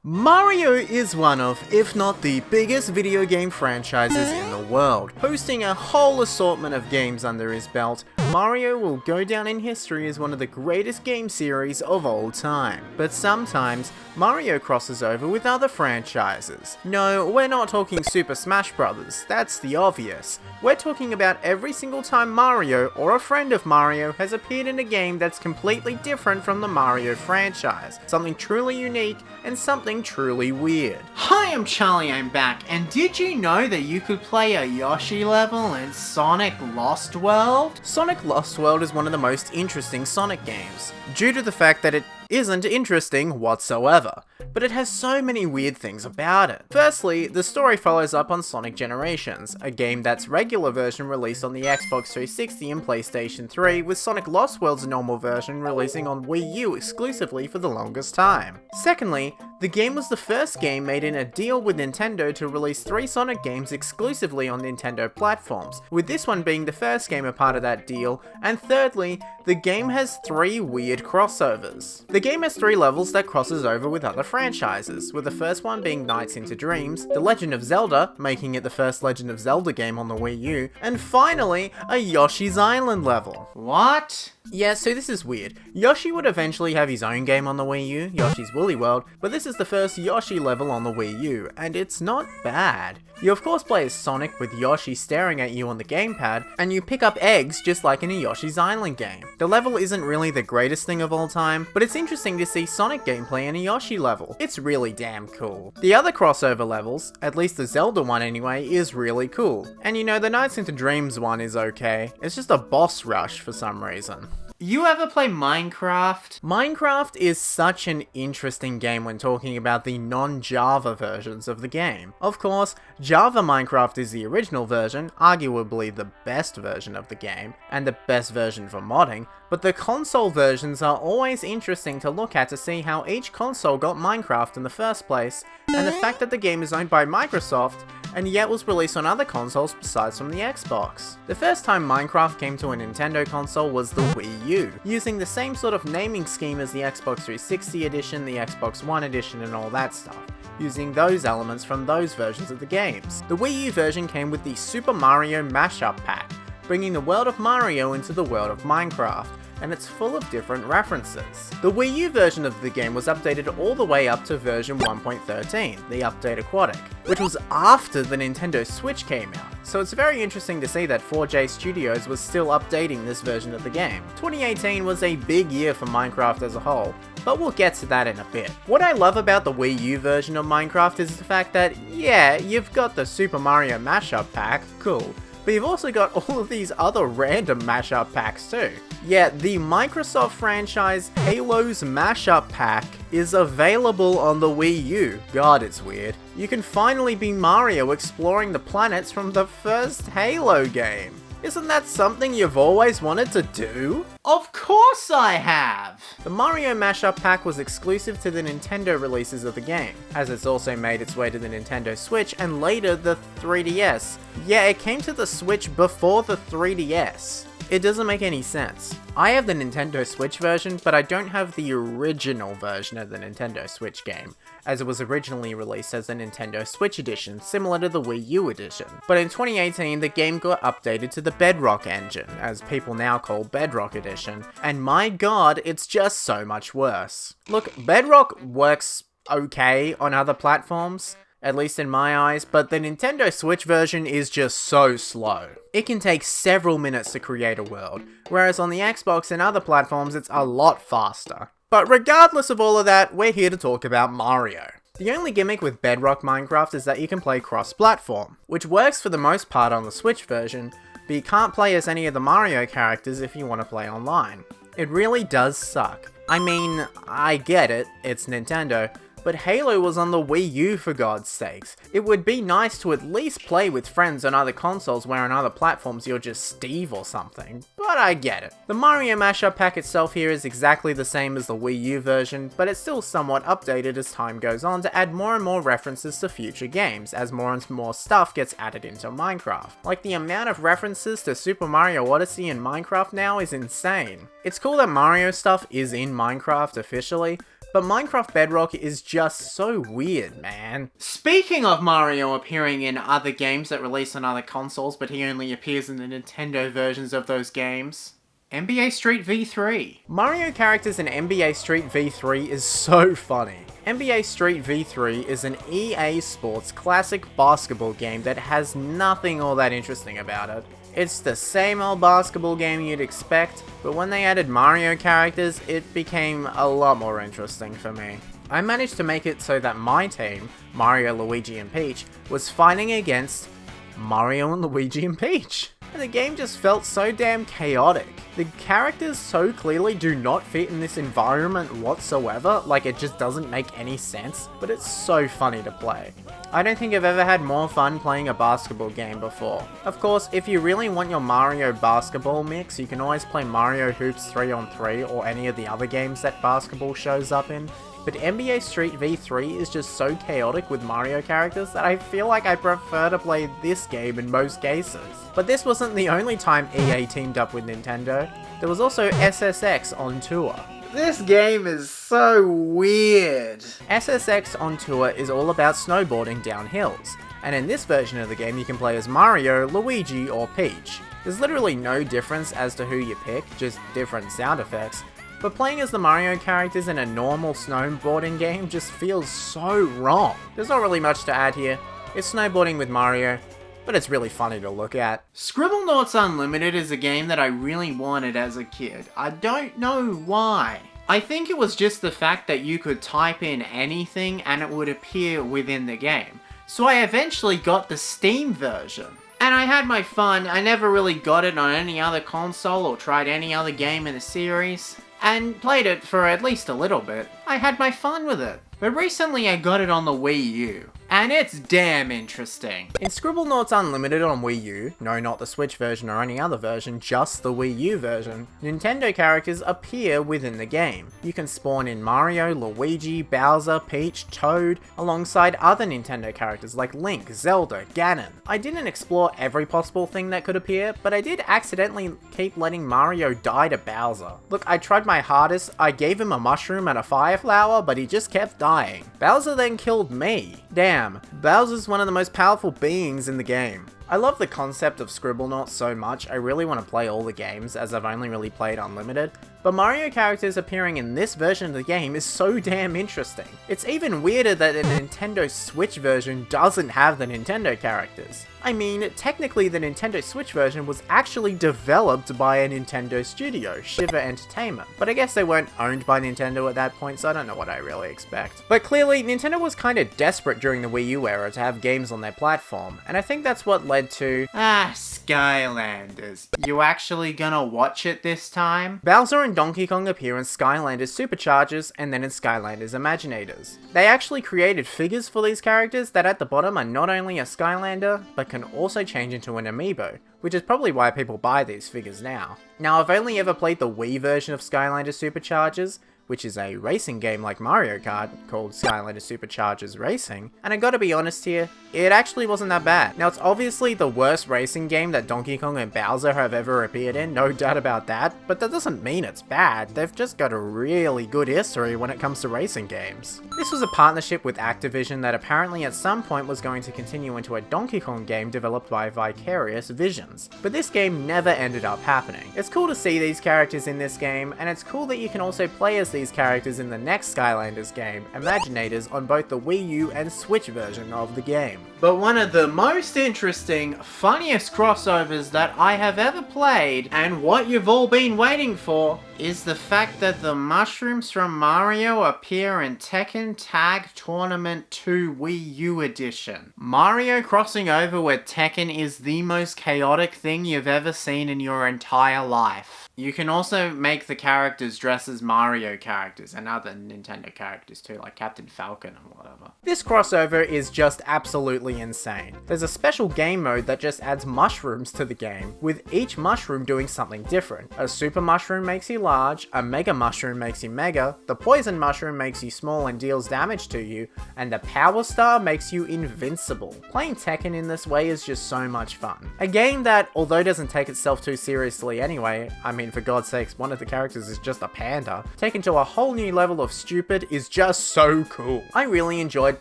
Mario is one of, if not the biggest video game franchises in the world. Hosting a whole assortment of games under his belt, Mario will go down in history as one of the greatest game series of all time. But sometimes, Mario crosses over with other franchises. No, we're not talking Super Smash Bros., that's the obvious. We're talking about every single time Mario, or a friend of Mario, has appeared in a game that's completely different from the Mario franchise. Something truly unique, and something truly weird. Hi, I'm Charlie, I'm back, and did you know that you could play a Yoshi level in Sonic Lost World? Sonic Lost World is one of the most interesting Sonic games, due to the fact that it isn't interesting whatsoever, but it has so many weird things about it. Firstly, the story follows up on Sonic Generations, a game that's regular version released on the Xbox 360 and PlayStation 3, with Sonic Lost World's normal version releasing on Wii U exclusively for the longest time. Secondly, the game was the first game made in a deal with Nintendo to release 3 Sonic games exclusively on Nintendo platforms, with this one being the first game a part of that deal, and thirdly, the game has 3 weird crossovers. The game has 3 levels that crosses over with other franchises, with the first one being Nights into Dreams, The Legend of Zelda, making it the first Legend of Zelda game on the Wii U, and finally, a Yoshi's Island level. What? Yeah, so this is weird. Yoshi would eventually have his own game on the Wii U, Yoshi's Woolly World, but this is the first Yoshi level on the Wii U, and it's not bad. You of course play as Sonic with Yoshi staring at you on the gamepad, and you pick up eggs just like in a Yoshi's Island game. The level isn't really the greatest thing of all time, but it's interesting to see Sonic gameplay in a Yoshi level. It's really damn cool. The other crossover levels, at least the Zelda one anyway, is really cool. And you know, the Nights into Dreams one is okay. It's just a boss rush for some reason. You ever play Minecraft? Minecraft is such an interesting game when talking about the non-Java versions of the game. Of course, Java Minecraft is the original version, arguably the best version of the game, and the best version for modding, but the console versions are always interesting to look at to see how each console got Minecraft in the first place, and the fact that the game is owned by Microsoft, and yet was released on other consoles besides from the Xbox. The first time Minecraft came to a Nintendo console was the Wii U, using the same sort of naming scheme as the Xbox 360 edition, the Xbox One edition, and all that stuff, using those elements from those versions of the games. The Wii U version came with the Super Mario Mashup Pack, bringing the world of Mario into the world of Minecraft, and it's full of different references. The Wii U version of the game was updated all the way up to version 1.13, the Update Aquatic, which was after the Nintendo Switch came out, so it's very interesting to see that 4J Studios was still updating this version of the game. 2018 was a big year for Minecraft as a whole, but we'll get to that in a bit. What I love about the Wii U version of Minecraft is the fact that, yeah, you've got the Super Mario Mashup Pack, cool, but you've also got all of these other random mashup packs too. Yeah, the Microsoft franchise Halo's Mashup Pack is available on the Wii U. God, it's weird. You can finally be Mario exploring the planets from the first Halo game. Isn't that something you've always wanted to do? Of course I have! The Mario Mashup Pack was exclusive to the Nintendo releases of the game, as it's also made its way to the Nintendo Switch and later the 3DS. Yeah, it came to the Switch before the 3DS. It doesn't make any sense. I have the Nintendo Switch version, but I don't have the original version of the Nintendo Switch game, as it was originally released as a Nintendo Switch edition, similar to the Wii U edition. But in 2018, the game got updated to the Bedrock engine, as people now call Bedrock Edition, and my god, it's just so much worse. Look, Bedrock works okay on other platforms, at least in my eyes, but the Nintendo Switch version is just so slow. It can take several minutes to create a world, whereas on the Xbox and other platforms it's a lot faster. But regardless of all of that, we're here to talk about Mario. The only gimmick with Bedrock Minecraft is that you can play cross-platform, which works for the most part on the Switch version, but you can't play as any of the Mario characters if you want to play online. It really does suck. I mean, I get it, it's Nintendo, but Halo was on the Wii U for God's sakes. It would be nice to at least play with friends on other consoles where on other platforms you're just Steve or something, but I get it. The Mario Mashup Pack itself here is exactly the same as the Wii U version, but it's still somewhat updated as time goes on to add more and more references to future games, as more and more stuff gets added into Minecraft. Like, the amount of references to Super Mario Odyssey in Minecraft now is insane. It's cool that Mario stuff is in Minecraft officially, But Minecraft Bedrock is just so weird, man. Speaking of Mario appearing in other games that release on other consoles, but he only appears in the Nintendo versions of those games, NBA Street V3. Mario characters in NBA Street V3 is so funny. NBA Street V3 is an EA Sports classic basketball game that has nothing all that interesting about it. It's the same old basketball game you'd expect, but when they added Mario characters, it became a lot more interesting for me. I managed to make it so that my team, Mario, Luigi and Peach, was fighting against Mario and Luigi and Peach. And the game just felt so damn chaotic. The characters so clearly do not fit in this environment whatsoever, like it just doesn't make any sense, but it's so funny to play. I don't think I've ever had more fun playing a basketball game before. Of course, if you really want your Mario basketball mix, you can always play Mario Hoops 3-on-3 or any of the other games that basketball shows up in. But NBA Street V3 is just so chaotic with Mario characters that I feel like I prefer to play this game in most cases. But this wasn't the only time EA teamed up with Nintendo. There was also SSX on tour. This game is so weird. SSX on tour is all about snowboarding down hills, and in this version of the game you can play as Mario, Luigi, or Peach. There's literally no difference as to who you pick, just different sound effects. But playing as the Mario characters in a normal snowboarding game just feels so wrong. There's not really much to add here. It's snowboarding with Mario, but it's really funny to look at. Scribblenauts Unlimited is a game that I really wanted as a kid. I don't know why. I think it was just the fact that you could type in anything and it would appear within the game. So I eventually got the Steam version. And I had my fun. I never really got it on any other console or tried any other game in the series. And played it for at least a little bit. I had my fun with it. But recently I got it on the Wii U. And it's damn interesting. In Scribblenauts Unlimited on Wii U, no, not the Switch version or any other version, just the Wii U version, Nintendo characters appear within the game. You can spawn in Mario, Luigi, Bowser, Peach, Toad, alongside other Nintendo characters like Link, Zelda, Ganon. I didn't explore every possible thing that could appear, but I did accidentally keep letting Mario die to Bowser. Look, I tried my hardest, I gave him a mushroom and a fire flower, but he just kept dying. Bowser then killed me. Damn, Bowser's one of the most powerful beings in the game. I love the concept of Scribblenauts so much, I really want to play all the games as I've only really played Unlimited, but Mario characters appearing in this version of the game is so damn interesting. It's even weirder that the Nintendo Switch version doesn't have the Nintendo characters. I mean, technically the Nintendo Switch version was actually developed by a Nintendo studio, Shiver Entertainment, but I guess they weren't owned by Nintendo at that point, so I don't know what I really expect. But clearly, Nintendo was kinda desperate during the Wii U era to have games on their platform, and I think that's what led to Skylanders. You actually gonna watch it this time? Bowser and Donkey Kong appear in Skylanders Superchargers and then in Skylanders Imaginators. They actually created figures for these characters that at the bottom are not only a Skylander, but can also change into an amiibo, which is probably why people buy these figures now. Now, I've only ever played the Wii version of Skylanders Superchargers, which is a racing game like Mario Kart called Skylanders Superchargers Racing, and I gotta be honest here, it actually wasn't that bad. Now, it's obviously the worst racing game that Donkey Kong and Bowser have ever appeared in, no doubt about that, but that doesn't mean it's bad. They've just got a really good history when it comes to racing games. This was a partnership with Activision that apparently at some point was going to continue into a Donkey Kong game developed by Vicarious Visions, but this game never ended up happening. It's cool to see these characters in this game, and it's cool that you can also play as these characters in the next Skylanders game, Imaginators, on both the Wii U and Switch version of the game. But one of the most interesting, funniest crossovers that I have ever played, and what you've all been waiting for, is the fact that the mushrooms from Mario appear in Tekken Tag Tournament 2 Wii U Edition. Mario crossing over with Tekken is the most chaotic thing you've ever seen in your entire life. You can also make the characters dress as Mario characters and other Nintendo characters too, like Captain Falcon and whatever. This crossover is just absolutely insane. There's a special game mode that just adds mushrooms to the game, with each mushroom doing something different. A super mushroom makes you large, a Mega Mushroom makes you mega, the Poison Mushroom makes you small and deals damage to you, and the Power Star makes you invincible. Playing Tekken in this way is just so much fun. A game that, although doesn't take itself too seriously anyway, I mean for God's sakes, one of the characters is just a panda, taken to a whole new level of stupid is just so cool. I really enjoyed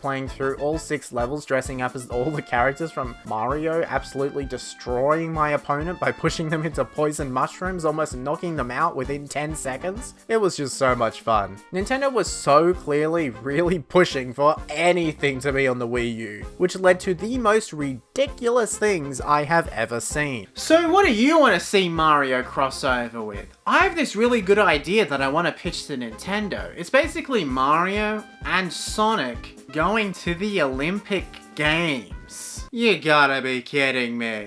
playing through all 6 levels dressing up as all the characters from Mario, absolutely destroying my opponent by pushing them into poison mushrooms, almost knocking them out within 10 seconds. It was just so much fun. Nintendo was so clearly really pushing for anything to be on the Wii U, which led to the most ridiculous things I have ever seen. So what do you want to see Mario crossover with? I have this really good idea that I want to pitch to Nintendo. It's basically Mario and Sonic going to the Olympic Games. You gotta be kidding me.